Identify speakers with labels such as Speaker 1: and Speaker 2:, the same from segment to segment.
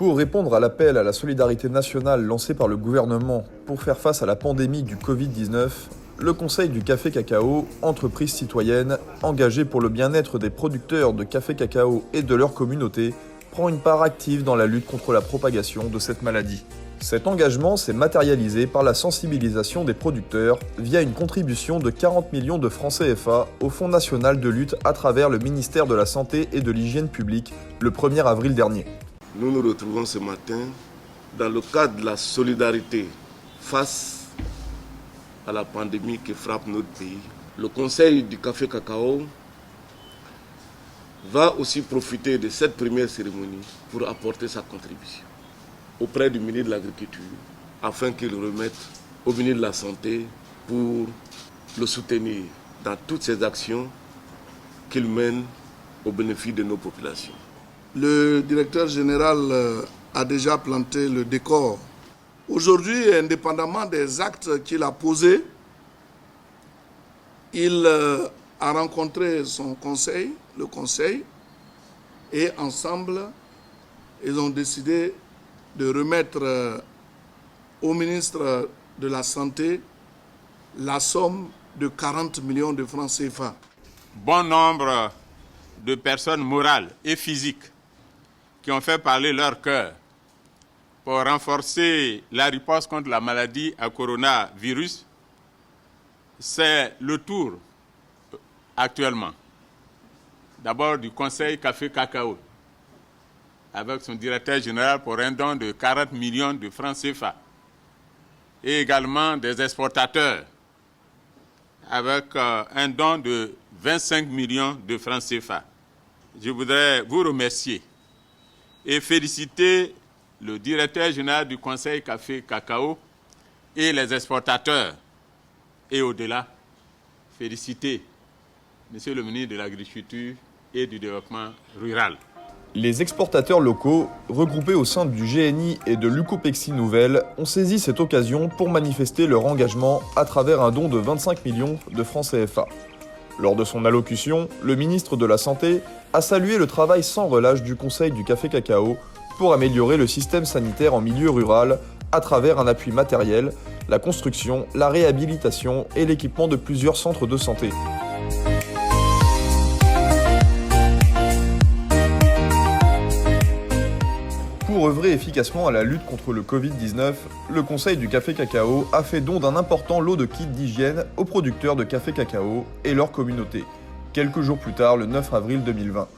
Speaker 1: Pour répondre à l'appel à la solidarité nationale lancé par le gouvernement pour faire face à la pandémie du Covid-19, le Conseil du café cacao, entreprise citoyenne engagée pour le bien-être des producteurs de café cacao et de leur communauté, prend une part active dans la lutte contre la propagation de cette maladie. Cet engagement s'est matérialisé par la sensibilisation des producteurs via une contribution de 40 millions de francs CFA au Fonds national de lutte à travers le ministère de la Santé et de l'Hygiène publique le 1er avril dernier.
Speaker 2: Nous nous retrouvons ce matin dans le cadre de la solidarité face à la pandémie qui frappe notre pays. Le Conseil du café cacao va aussi profiter de cette première cérémonie pour apporter sa contribution auprès du ministre de l'Agriculture afin qu'il remette au ministre de la Santé pour le soutenir dans toutes ses actions qu'il mène au bénéfice de nos populations.
Speaker 3: Le directeur général a déjà planté le décor. Aujourd'hui, indépendamment des actes qu'il a posés, il a rencontré son conseil, le conseil, et ensemble, ils ont décidé de remettre au ministre de la Santé la somme de 40 millions de francs CFA.
Speaker 4: Bon nombre de personnes morales et physiques qui ont fait parler leur cœur pour renforcer la riposte contre la maladie à coronavirus. C'est le tour actuellement, d'abord du Conseil Café Cacao, avec son directeur général pour un don de 40 millions de francs CFA, et également des exportateurs, avec un don de 25 millions de francs CFA. Je voudrais vous remercier et féliciter le directeur général du Conseil Café Cacao et les exportateurs. Et au-delà, féliciter Monsieur le ministre de l'Agriculture et du Développement rural.
Speaker 1: Les exportateurs locaux, regroupés au sein du GNI et de l'UCOPEXI Nouvelle, ont saisi cette occasion pour manifester leur engagement à travers un don de 25 millions de francs CFA. Lors de son allocution, le ministre de la Santé a salué le travail sans relâche du Conseil du café cacao pour améliorer le système sanitaire en milieu rural à travers un appui matériel, la construction, la réhabilitation et l'équipement de plusieurs centres de santé. Pour œuvrer efficacement à la lutte contre le Covid-19, le Conseil du café cacao a fait don d'un important lot de kits d'hygiène aux producteurs de café cacao et leur communauté, quelques jours plus tard, le 9 avril 2020.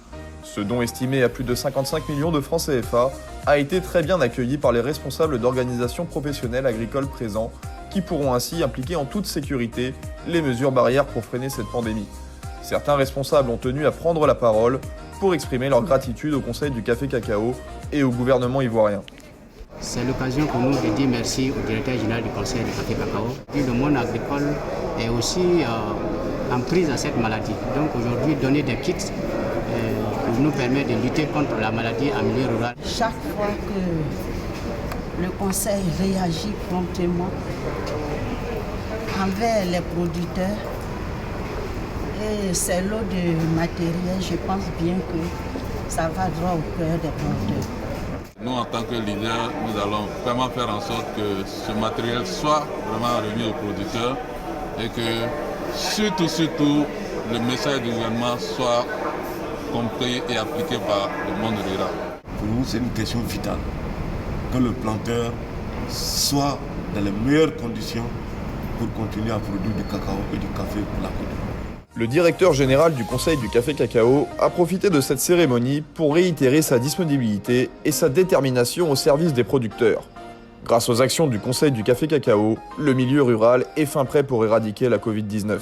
Speaker 1: Ce don estimé à plus de 55 millions de francs CFA a été très bien accueilli par les responsables d'organisations professionnelles agricoles présents, qui pourront ainsi impliquer en toute sécurité les mesures barrières pour freiner cette pandémie. Certains responsables ont tenu à prendre la parole pour exprimer leur gratitude au Conseil du café cacao et au gouvernement ivoirien.
Speaker 5: C'est l'occasion pour nous de dire merci au directeur général du Conseil du café cacao. Le monde agricole est aussi en prise à cette maladie. Donc aujourd'hui, donner des kits nous permet de lutter contre la maladie en milieu rural.
Speaker 6: Chaque fois que le Conseil réagit promptement envers les producteurs, et ces lots de matériel, je pense bien que ça va droit au cœur des producteurs.
Speaker 7: Nous, en tant que leaders, nous allons vraiment faire en sorte que ce matériel soit vraiment remis aux producteurs et que surtout, le message du gouvernement soit compris et appliqué par le monde rural.
Speaker 2: Pour nous, c'est une question vitale que le planteur soit dans les meilleures conditions pour continuer à produire du cacao et du café pour la Côte d'Ivoire.
Speaker 1: Le directeur général du Conseil du café cacao a profité de cette cérémonie pour réitérer sa disponibilité et sa détermination au service des producteurs. Grâce aux actions du Conseil du café cacao, le milieu rural est fin prêt pour éradiquer la Covid-19.